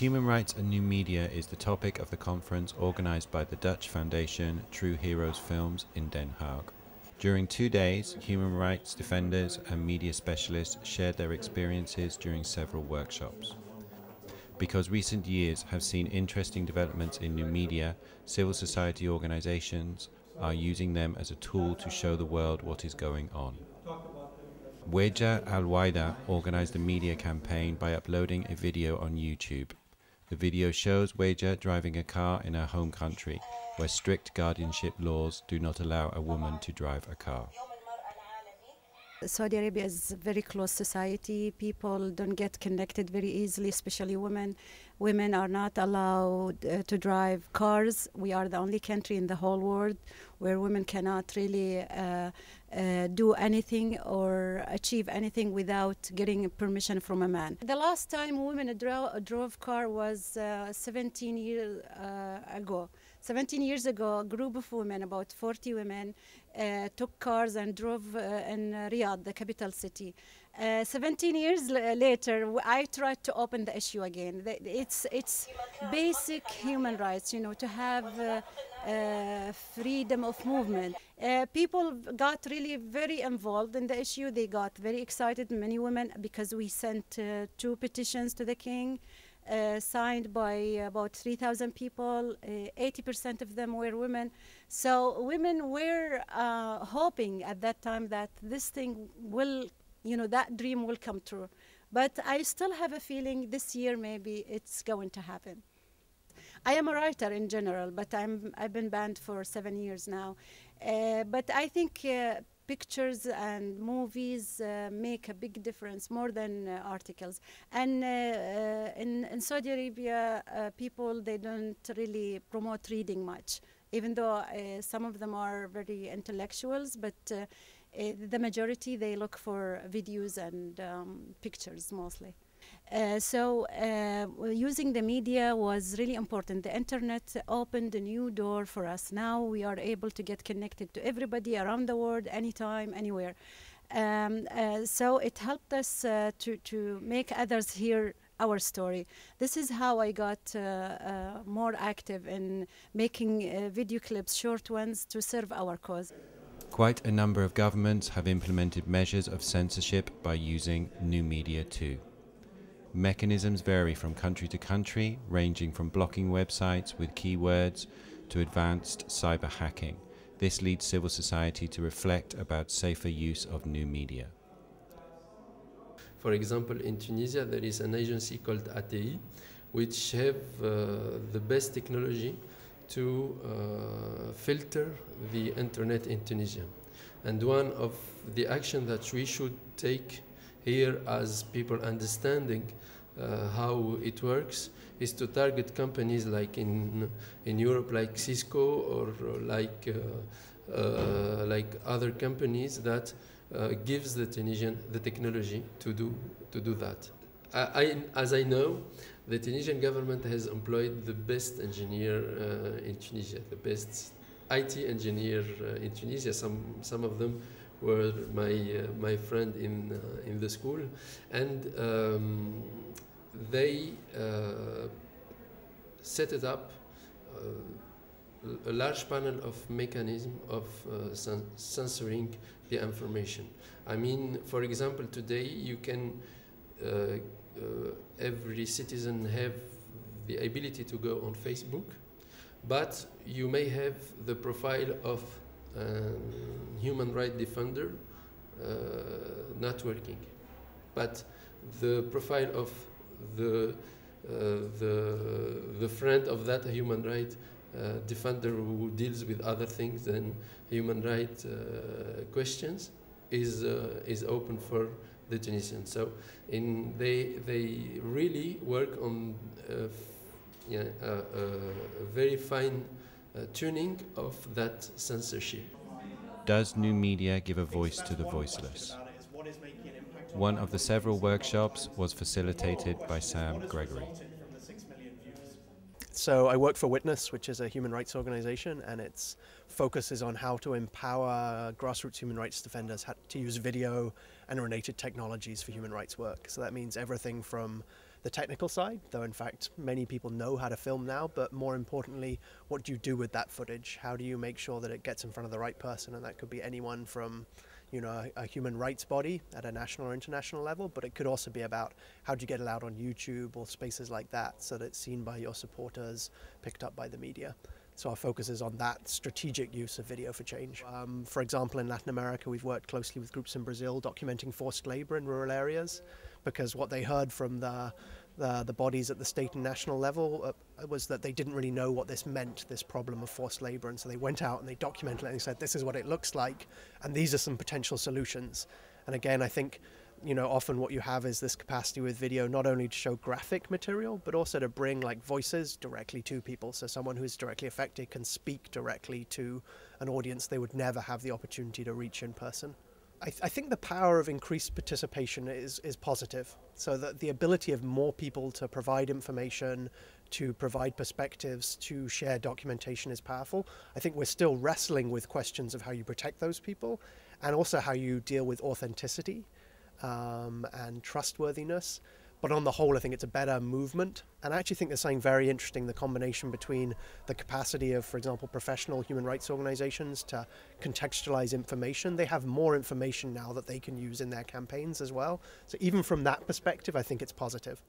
Human rights and new media is the topic of the conference organized by the Dutch foundation True Heroes Films in Den Haag. During 2 days, human rights defenders and media specialists shared their experiences during several workshops. Because recent years have seen interesting developments in new media, civil society organizations are using them as a tool to show the world what is going on. Weja Al-Waida organized a media campaign by uploading a video on YouTube. The video shows Weja driving a car in her home country, where strict guardianship laws do not allow a woman to drive a car. Saudi Arabia is a very close society. People don't get connected very easily, especially women. Women are not allowed to drive cars. We are the only country in the whole world where women cannot really do anything or achieve anything without getting permission from a man. The last time women drove car was 17 years ago. 17 years ago, a group of women, about 40 women, took cars and drove in Riyadh, the capital city. 17 years later, I tried to open the issue again. It's basic human rights, you know, to have freedom of movement. People got really very involved in the issue. They got very excited, many women, because we sent 2 petitions to the king. Signed by about 3,000 people, 80% of them were women. So women were hoping at that time that this thing will, you know, that dream will come true. But I still have a feeling this year maybe it's going to happen. I am a writer in general, but I've been banned for 7 years now. But I think pictures and movies make a big difference, more than articles. And in Saudi Arabia, people, they don't really promote reading much, even though some of them are very intellectuals, but the majority, they look for videos and pictures mostly. So using the media was really important. The internet opened a new door for us. Now we are able to get connected to everybody around the world, anytime, anywhere. So it helped us to make others hear our story. This is how I got more active in making video clips, short ones, to serve our cause. Quite a number of governments have implemented measures of censorship by using new media too. Mechanisms vary from country to country, ranging from blocking websites with keywords to advanced cyber hacking. This leads civil society to reflect about safer use of new media. For example, in Tunisia, there is an agency called ATI, which have the best technology to filter the internet in Tunisia. And one of the action that we should take here as people understanding how it works is to target companies like in Europe, like Cisco, or like other companies that gives the Tunisian the technology to do that. As I know, the Tunisian government has employed the best engineer in Tunisia, the best IT engineer in Tunisia. Some of them were my friend in the school, and they set it up a large panel of mechanism of censoring the information. I mean, for example, today you can every citizen have the ability to go on Facebook, but you may have the profile of human rights defender not working, but the profile of the friend of that human rights defender who deals with other things than human rights questions is open for the Tunisians. So they really work on a very fine tuning of that censorship. Does new media give a voice to the voiceless? One of the several workshops was facilitated by Sam Gregory. So I work for Witness, which is a human rights organization, and its focus is on how to empower grassroots human rights defenders to use video and related technologies for human rights work. So that means everything from the technical side, though in fact many people know how to film now, but more importantly, what do you do with that footage? How do you make sure that it gets in front of the right person? And that could be anyone from, you know, a human rights body at a national or international level, but it could also be about how do you get it out on YouTube or spaces like that so that it's seen by your supporters, picked up by the media. So our focus is on that strategic use of video for change. For example, in Latin America, we've worked closely with groups in Brazil documenting forced labor in rural areas, because what they heard from the bodies at the state and national level was that they didn't really know what this meant, this problem of forced labor. And so they went out and they documented it and they said, this is what it looks like, and these are some potential solutions. And again, I think, you know, often what you have is this capacity with video not only to show graphic material, but also to bring like voices directly to people. So someone who is directly affected can speak directly to an audience they would never have the opportunity to reach in person. I think the power of increased participation is positive. So that the ability of more people to provide information, to provide perspectives, to share documentation is powerful. I think we're still wrestling with questions of how you protect those people and also how you deal with authenticity and trustworthiness. But on the whole, I think it's a better movement. And I actually think there's something very interesting, the combination between the capacity of, for example, professional human rights organizations to contextualize information. They have more information now that they can use in their campaigns as well. So even from that perspective, I think it's positive.